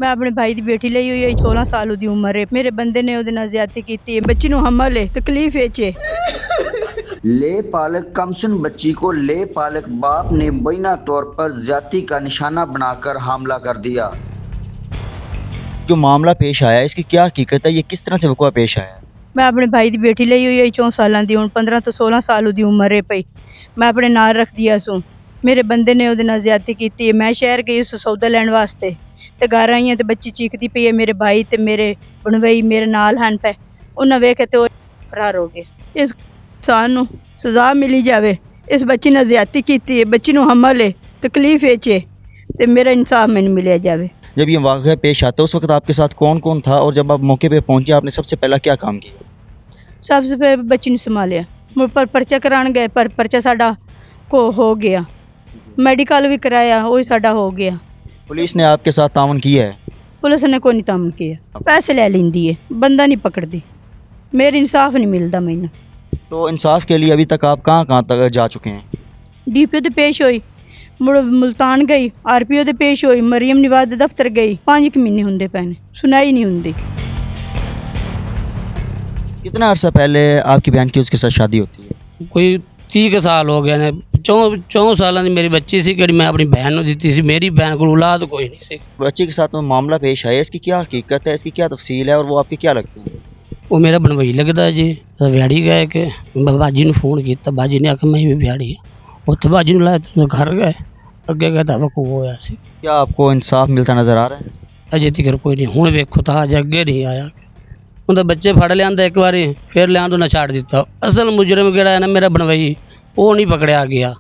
मैं अपने भाई की बेटी ਲਈ ਹੋਈ ਹੈ 16 ਸਾਲ ਦੀ ਉਮਰ ਹੈ ਮੇਰੇ ਬੰਦੇ ਨੇ ਉਹਦੇ ਨਾਲ ਜ਼ਿਆਦਤੀ ਕੀਤੀ ਹੈ ਬੱਚੀ ਨੂੰ ਹਮਲ ਹੈ तकलीफ है ले पालक कमसन बच्ची को ले पालक बाप ने बैना तौर पर ज्यादती का निशाना बनाकर हमला कर दिया। जो मामला पेश आया इसकी क्या हकीकत है, ये किस तरह से वक़्वा पेश आया? मैं अपने भाई की बेटी ਲਈ ਹੋਈ ਹੈ 4 ਸਾਲਾਂ ਦੀ ਹੁਣ 15 ਤੋਂ 16 ਸਾਲ ਦੀ ਉਮਰ ਹੈ ਪਈ मैं अपने नाल रख दिया सू मेरे बंदे ने ਉਹਦੇ ਨਾਲ ਜ਼ਿਆਦਤੀ ਕੀਤੀ ਹੈ मैं शहर गई उस सौदा ਲੈਣ ਵਾਸਤੇ ਤੇ ਘਰ ਆਈ ਤੇ ਬੱਚੀ ਚੀਕਦੀ ਪਈ ਹੈ ਮੇਰੇ ਭਾਈ ਤੇ ਮੇਰੇ ਬਣਵਈ ਮੇਰੇ ਨਾਲ ਹਨ ਪਏ ਉਹਨਾਂ ਵੇਖ ਤੇ ਉਹ ਫਰਾਰ ਹੋ ਗਏ। ਇਸ ਇਨਸਾਨ ਨੂੰ ਸਜ਼ਾ ਮਿਲੀ ਜਾਵੇ ਇਸ ਬੱਚੀ ਨਾਲ ਜ਼ਿਆਦਤੀ ਕੀਤੀ ਹੈ ਬੱਚੀ ਨੂੰ ਹਮਲ ਹੈ तकलीफ है ਤੇ मेरा इंसाफ मैंने मिलिया जावे। जब ये वाक़या पेश आता है उस वक्त आपके साथ कौन कौन था और जब आप मौके पे पहुंचे आपने सबसे पहला क्या काम किया? सबसे पहले बच्ची ने संभालिया मुझ पर पर्चा कराने गए पर पर्चा साडा को हो गया मेडिकल भी कराया वही साडा हो गया। पुलिस ने आपके साथ ताउन किया है? पुलिस ने कोई नहीं ताउन किया पैसे ले लेंदी है बंदा नहीं पकड़ती मेरे इंसाफ नहीं मिलता मैंने। तो इंसाफ के लिए अभी तक आप कहाँ तक जा चुके हैं? डीपीओ तो पेश हुई मुड़ मुल्तान गई आरपीओ तो पेश हुई मरियम निवाज दफ्तर गई 5 महीने होंदे पैने सुनाई नहीं होंदी। कितना अर्सा पहले आपकी बहन की उसके साथ शादी होती है? कोई 30 साल हो गए ने 4 साल की मेरी बच्ची सी कि मैं अपनी बहन को दी सी मेरी बहन को औलाद कोई नहीं सी। बच्ची के साथ में मामला पेश आया इसकी क्या हकीकत है, इसकी क्या तफसील है और वो आपके क्या लगते हैं? वो मेरा बनवई लगता है जी व्याड़ी गए कि बाजी ने फोन किया बाजी ने आखिर मैं भी व्याड़ी है उत्थे बाजी ने लाया तो घर गए अगे गए तो को होया सी। क्या आपको इंसाफ मिलता नज़र आ रहा है? अजे तक कोई नहीं हुण वेखो तो अज अगे नहीं आया उन्हें बच्चे फड़ लिया एक बारी फिर लिया तो ना छाड़ दिता असल मुजरम केड़ा है ना मेरा बनवई वो नहीं पकड़िया गया।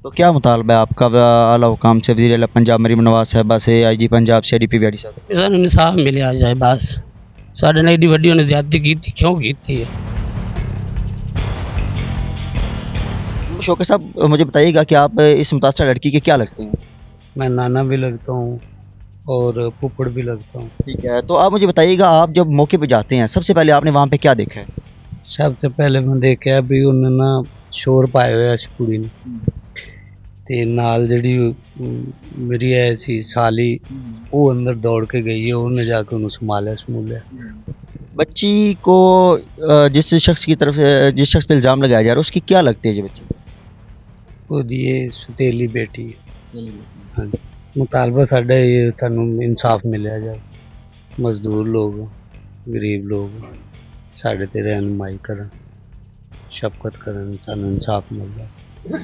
तो क्या मुतालबा है आपका आला हुकाम से, वज़ीर आला पंजाब मरीम नवाज साहबा से, IG पंजाब से DP व्याड़ी साहब? सानू इंसाफ मिलिया जाए बस साढ़े नाल एडी वड्डी उन्हें ज्यादती की थी क्यों की थी। शौकत साहब मुझे बताइएगा कि आप इस मुतासर लड़की के क्या लगते हैं? मैं नाना भी लगता हूँ और फुफड़ भी लगता हूँ। ठीक है, तो आप मुझे बताइएगा आप जब मौके पे जाते हैं सबसे पहले आपने वहाँ पे क्या देखा है? सबसे पहले मैं देखा भी उन्हें ना शोर पाए हुए इस कुड़ी ने ते नाल जड़ी मेरी ऐसी साली वो अंदर दौड़ के गई है उन्हें जाके उन्हें संभाला। बच्ची को जिस शख्स की तरफ से जिस शख्स पे इल्ज़ाम लगाया जा रहा है उसकी क्या लगती है जी बच्ची? वो ये सुतेली बेटी है। हाँ मुतालबा साडा ये थानू इंसाफ मिलिया जाए मजदूर लोग गरीब लोग साडे ते रहनुमाई करन शफकत करन सानू इंसाफ मिल जाए।